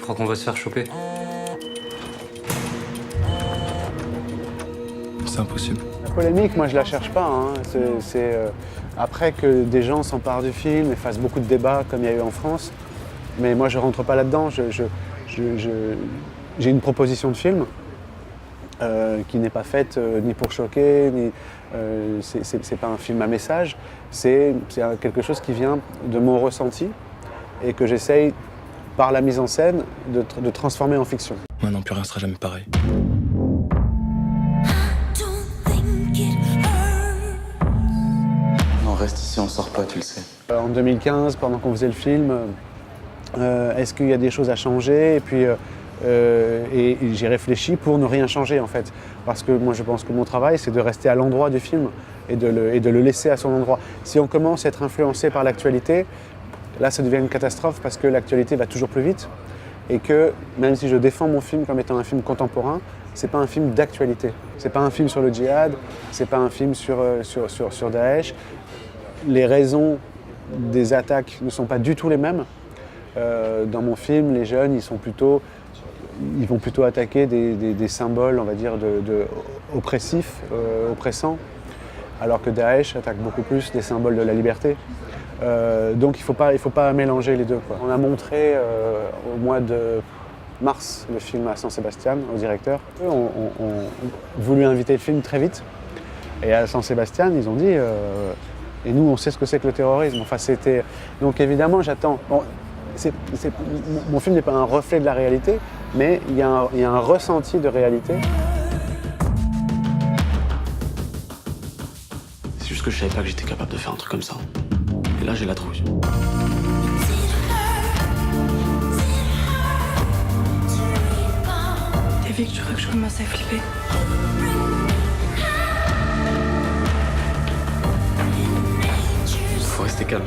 crois qu'on va se faire choper. C'est impossible. La polémique, moi je la cherche pas. Hein. Après que des gens s'emparent du film et fassent beaucoup de débats comme il y a eu en France. Mais moi je rentre pas là-dedans. J'ai une proposition de film qui n'est pas faite ni pour choquer, ni c'est pas un film à message. C'est quelque chose qui vient de mon ressenti et que j'essaye par la mise en scène de transformer en fiction. Maintenant plus rien sera jamais pareil. Non, reste ici, on sort pas, tu le sais. En 2015, pendant qu'on faisait le film, est-ce qu'il y a des choses à changer? Et puis et j'ai réfléchi pour ne rien changer en fait. Parce que moi je pense que mon travail c'est de rester à l'endroit du film et de le laisser à son endroit. Si on commence à être influencé par l'actualité, là ça devient une catastrophe parce que l'actualité va toujours plus vite. Et que même si je défends mon film comme étant un film contemporain, c'est pas un film d'actualité. C'est pas un film sur le djihad, c'est pas un film sur Daesh. Les raisons des attaques ne sont pas du tout les mêmes. Dans mon film, les jeunes, ils vont plutôt attaquer des symboles, on va dire, oppressifs, oppressants, alors que Daesh attaque beaucoup plus des symboles de la liberté. Donc il faut pas mélanger les deux, quoi. On a montré au mois de mars le film à San Sebastian, au directeur. Eux ont voulu inviter le film très vite. Et à San Sebastian, ils ont dit et nous, on sait ce que c'est que le terrorisme. Enfin, c'était... Donc évidemment, j'attends. Bon, mon film n'est pas un reflet de la réalité, mais il y a un ressenti de réalité. C'est juste que je savais pas que j'étais capable de faire un truc comme ça. Et là, j'ai la trouille. T'as vu que tu crois que je commence à flipper? Faut rester calme.